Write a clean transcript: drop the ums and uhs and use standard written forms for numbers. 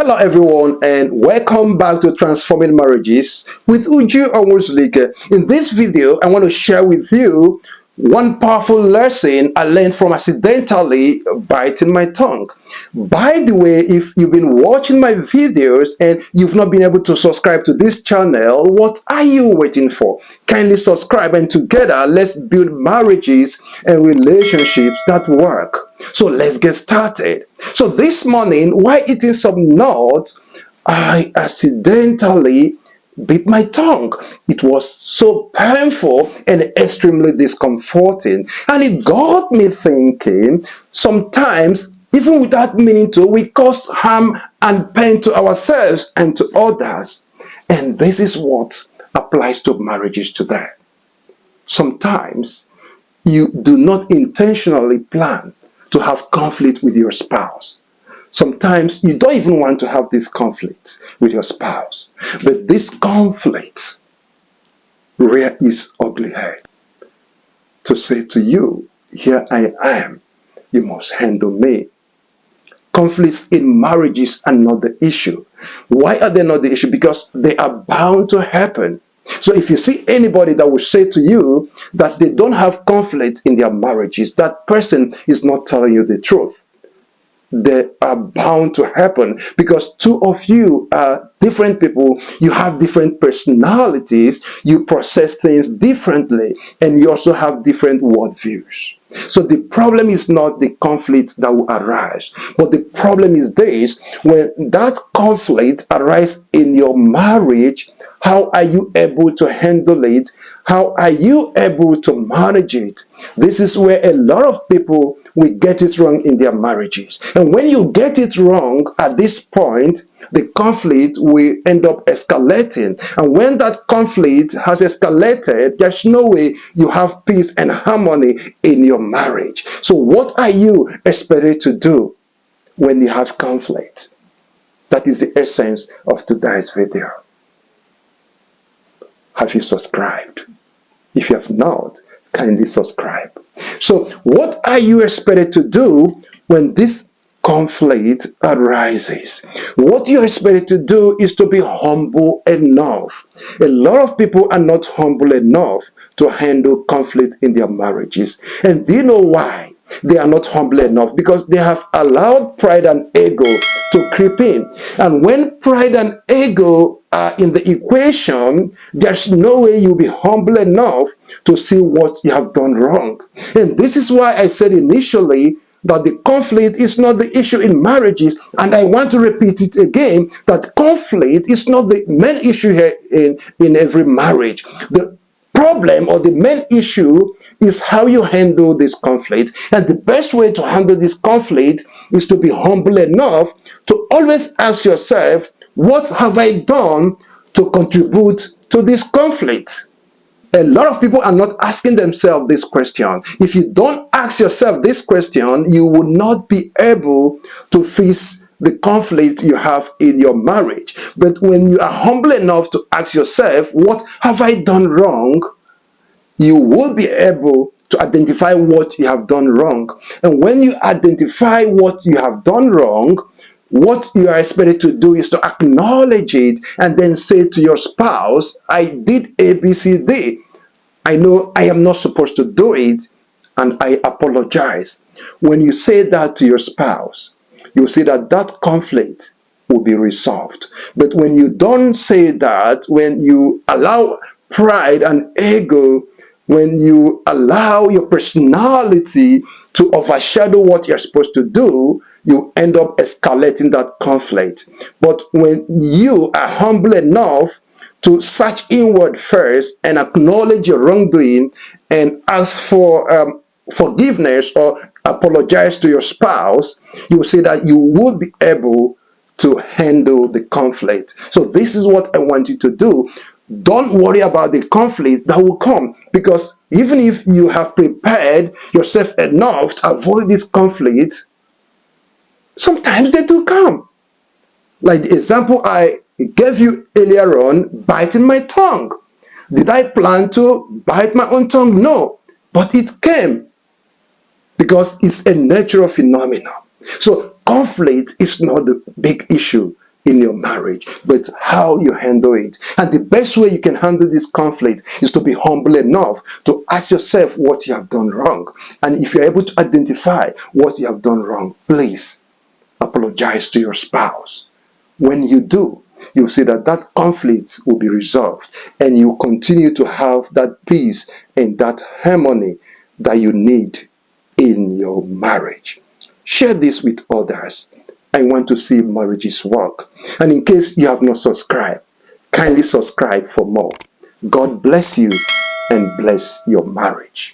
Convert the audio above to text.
Hello everyone and welcome back to Transforming Marriages with Uju Onwuzulike. In this video, I want to share with you one powerful lesson I learned from accidentally biting my tongue. By the way, if you've been watching my videos and you've not been able to subscribe to this channel, what are you waiting for? Kindly subscribe and together let's build marriages and relationships that work. So let's get started. So this morning, while eating some nuts, I accidentally bit my tongue. It was so painful and extremely discomforting. And it got me thinking, sometimes, even without meaning to, we cause harm and pain to ourselves and to others. And this is what applies to marriages today. Sometimes you do not intentionally plan to have conflict with your spouse. Sometimes you don't even want to have this conflict with your spouse. But this conflict rear its ugly head to say to you, here I am, you must handle me. Conflicts in marriages are not the issue. Why are they not the issue? Because they are bound to happen. So if you see anybody that will say to you that they don't have conflict in their marriages, that person is not telling you the truth. They are bound to happen because two of you are different people. You have different personalities. You process things differently, and you also have different worldviews. So the problem is not the conflict that will arise, but the problem is this: when that conflict arises in your marriage, how are you able to handle it? How are you able to manage it? This is where a lot of people will get it wrong in their marriages. And when you get it wrong at this point, the conflict will end up escalating. And when that conflict has escalated, there's no way you have peace and harmony in your marriage. So what are you expected to do when you have conflict? That is the essence of today's video. Have you subscribed? If you have not, kindly subscribe. So what are you expected to do when this conflict arises? What you're expected to do is to be humble enough. A lot of people are not humble enough to handle conflict in their marriages. And do you know why they are not humble enough? Because they have allowed pride and ego to creep in. And when pride and ego are in the equation, there's no way you'll be humble enough to see what you have done wrong. And this is why I said initially that the conflict is not the issue in marriages, and I want to repeat it again, that conflict is not the main issue here in every marriage. The problem or the main issue is how you handle this conflict. And the best way to handle this conflict is to be humble enough to always ask yourself, what have I done to contribute to this conflict? A lot of people are not asking themselves this question. If you don't ask yourself this question, you will not be able to face the conflict you have in your marriage. But when you are humble enough to ask yourself, what have I done wrong? You will be able to identify what you have done wrong. And when you identify what you have done wrong, what you are expected to do is to acknowledge it and then say to your spouse, I did A, B, C, D. I know I am not supposed to do it, and I apologize. When you say that to your spouse, you see that that conflict will be resolved. But when you don't say that, when you allow pride and ego, when you allow your personality to overshadow what you're supposed to do, you end up escalating that conflict. But when you are humble enough to search inward first and acknowledge your wrongdoing and ask for forgiveness or apologize to your spouse, you will see that you will be able to handle the conflict. So this is what I want you to do. Don't worry about the conflict that will come, because even if you have prepared yourself enough to avoid this conflict, sometimes they do come. Like the example I gave you earlier on, biting my tongue. Did I plan to bite my own tongue? No, but it came because it's a natural phenomenon. So conflict is not the big issue in your marriage, but how you handle it. And the best way you can handle this conflict is to be humble enough to ask yourself what you have done wrong. And if you're able to identify what you have done wrong, please apologize to your spouse. When you do, you'll see that that conflict will be resolved, and you continue to have that peace and that harmony that you need in your marriage. Share this with others. I want to see marriages work. And in case you have not subscribed, kindly subscribe for more. God bless you and bless your marriage.